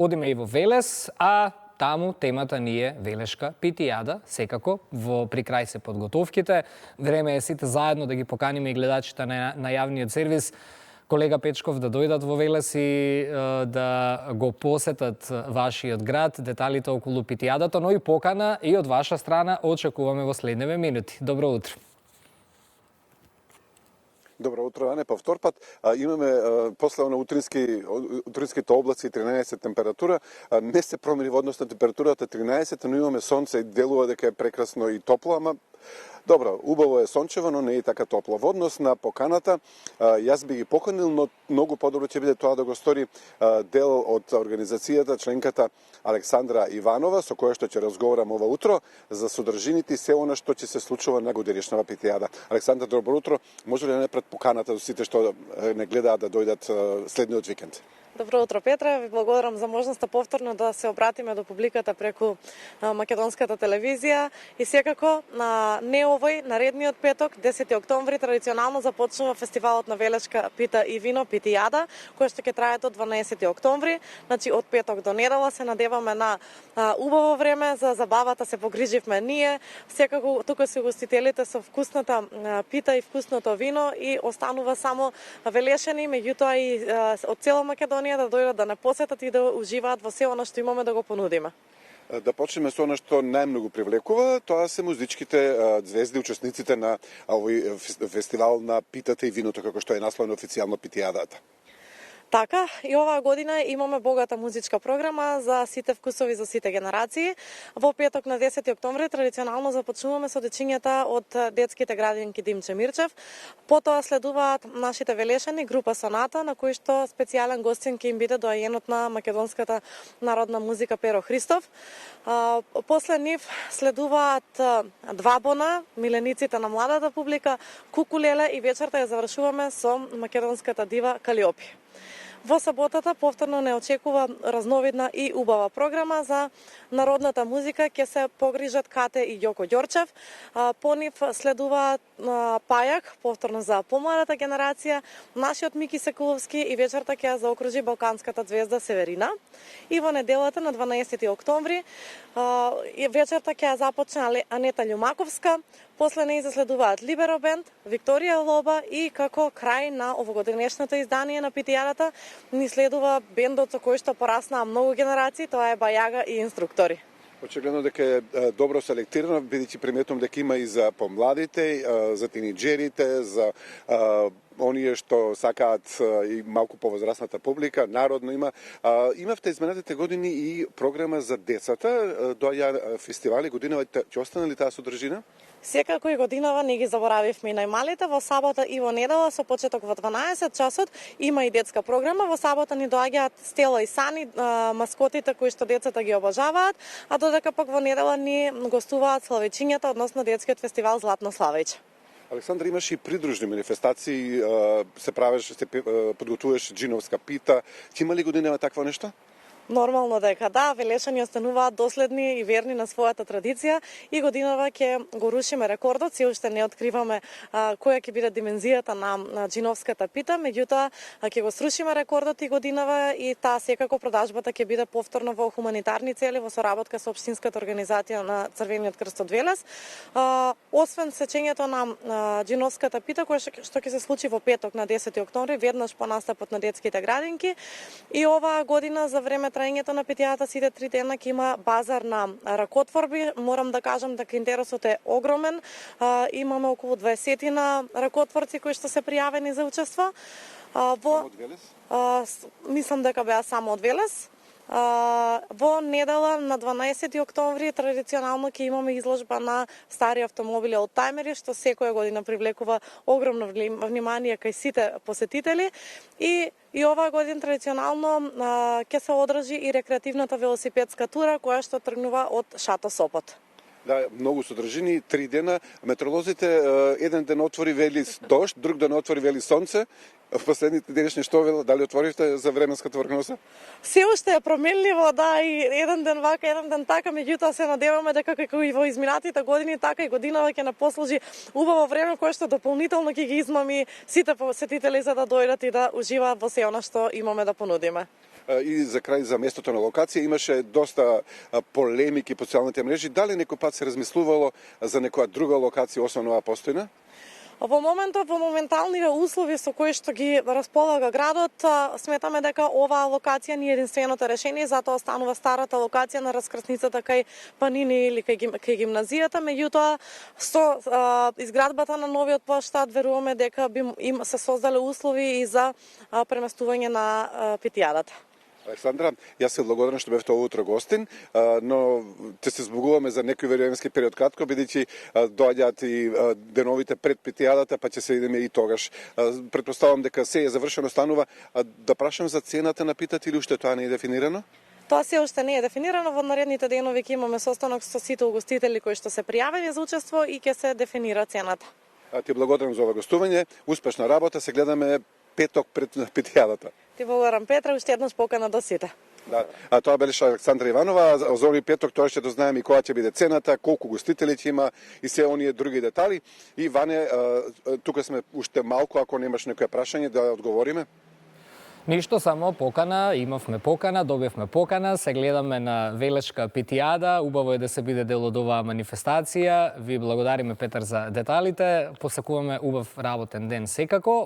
Одиме и во Велес, а таму темата ни е велешка питијада, секако, во прикрај се подготовките. Време е сите заедно да ги поканиме и гледачите на јавниот сервис, колега Печков, да дојдат во Велес и да го посетат вашиот град, деталите околу питијадата, но и покана и од ваша страна очекуваме во следниве минути. Добро утро. Добро утро, Ане, па втор пат. Имаме после на утринските облаци 13 температура. Не се промени во однос на температурата 13, но имаме сонце и делува дека е прекрасно и топло, ама добро, убаво е сончево, но не е така топло. Во однос на поканата, јас би ги поканил, но многу подобро ќе биде тоа да го стори дел од организацијата, членката Александра Иванова, со која што ќе разговарам ова утро за содржините и се она што ќе се случува на годинишнава питијада. Александра, добро утро. Може ли да не пред поканата до сите што не гледаат да дојдат следниот викенд? Добро утро, Петра. Ви благодарам за можноста повторно да се обратиме до публиката преку македонската телевизија. И секако, не овој, наредниот петок, 10 октомври, традиционално започнува фестивалот на велешка пита и вино, питијада, кој што ќе трае до 12 октомври. Значи, од петок до недела се надеваме на убаво време, за забавата се погриживме ние. Секако, тука се гостителите со вкусната пита и вкусното вино и останува само велешани, меѓутоа и од цела Македонија да дојдат да не посетат и да уживаат во се она што имаме да го понудиме. Да почнеме со она што најмногу привлекува, тоа се музичките звезди, учесниците на овој фестивал на питата и виното, како што е насловено официјално питијадата. Така, и оваа година имаме богата музичка програма за сите вкусови, за сите генерации. Во петок на 10 октомври традиционално започнуваме со дечињата од детските градинки Димче Мирчев. Потоа следуваат нашите велешани, група Соната, на кој што специјален гостин ќе им биде доајенот на македонската народна музика Перо Христов. После нив следуваат Двабона, милениците на младата публика, Кукулеле и вечерта ја завршуваме со македонската дива Калиопи. Во саботата повторно не очекува разновидна и убава програма за народната музика. Ќе се погрижат Кате и Јоко Ѓорчев. По нив следуваат Пајак, повторно за помладата генерација, нашиот Мики Секуловски и вечерта ќе ја заокружи балканската звезда Северина. И во неделата на 12 октомври вечерта ќе ја започне Анета Љумаковска. После неј заследуваат Либеро Бенд, Викторија Лоба и како крај на овогодинешното издание на питијадата ни следува бендот со кој што пораснаа многу генерации, тоа е Бајага и Инструктори. Очигледно дека е добро селектирано, бидејќи приметувам дека има и за помладите, за тинеџерите, за оние што сакаат и малку повозрасната публика, народно има. Имавте изминатите години и програма за децата, доаѓа фестивали, годинава ќе остане ли таа содржина? Секако и годинава не ги заборавивме и најмалите. Во сабота и во недела со почеток во 12 часот има и детска програма. Во сабота ни доаѓаат Стела и Сани, маскотите кои што децата ги обожаваат, а додека пак во недела ни гостуваат славејчињата, односно детскиот фестивал Златно Славејче. Александра, имаш и придружни манифестации, се подготуваш джиновска пита. Ќе има ли годинава такво нешто? Нормално дека да, велешани остануваат доследни и верни на својата традиција и годинава ќе го рушиме рекордот, се уште не откриваме која ќе биде димензијата на джиновската пита, меѓутоа ќе го срушиме рекордот и годинава и таа секако продажбата ќе биде повторно во хуманитарни цели во соработка со општинската организација на Црвениот крст од Велес. Освен сечењето на джиновската пита, која што ќе се случи во петок на 10 октомври, веднаш по настапот на детските градинки, и оваа година за време траењето на питијата сите 3 дена ќе има базар на ракотворби. Морам да кажам дека интересот е огромен. Имаме околу 20 ракотворци кои што се пријавени за учество. Само од Велес? Мислам дека беа само од Велес. Во недела на 12 октомври традиционално ќе имаме изложба на стари автомобили олдтаймери, што секоја година привлекува огромно внимание кај сите посетители и оваа година традиционално ќе се одржи и рекреативната велосипедска тура која што тргнува од Шато Сопот. Да, многу содржини, 3 дена. Метеоролозите еден ден отвори вели дожд, друг ден отвори вели сонце. В последните денешни што вела, дали отворивте за временската прогноза? Се уште е променливо, да, и еден ден вака, еден ден така, меѓутоа се надеваме дека како и во изминатите години, така и годинава ќе напослужи убаво време кое што дополнително ќе ги измами сите посетители за да дојдат и да уживаат во се она што имаме да понудиме. И за крај за местото на локација имаше доста полемики по социјалните мрежи. Дали некој пат се размислувало за некоја друга локација освен оваа постојна? Во моментот, во моменталните услови со кои што ги располага градот, сметаме дека оваа локација не е единственото решение, затоа останува старата локација на раскрсницата кај Панини или кај гимназијата. Меѓутоа, со изградбата на новиот плоштад, веруваме дека им се создале услови и за преместување на питијадата. Александра, јас се благодарен што бевте ovo утро гостин, но те се збогуваме за некој временски период кратко, бидејќи доаѓаат и деновите пред питијадата, па ќе се идеме и тогаш. Претпоставам дека се е завршено, станува. Да прашам за цената на питат или уште тоа не е дефинирано? Тоа се уште не е дефинирано. Во наредните денови ќе имаме состанок со сите угостители кои што се пријавени за учество и ќе се дефинира цената. Ти благодарам за ова гостување. Успешна работа, се гледаме петок пред питијадата. Ти благодарам, Петра, уште еднаш покана до сите. Да. Тоа беше Александра Иванова. За овој петок тоа ќе дознаеме и која ќе биде цената, колку гостители ќе има и се оние други детали. И Ване, тука сме уште малку, ако немаш некоја прашање да одговориме. Ништо, само покана, имавме покана, добивме покана, се гледаме на Велешка питијада, убаво е да се биде дел од оваа манифестација. Ви благодариме, Петар, за деталите, посакуваме убав работен ден секако.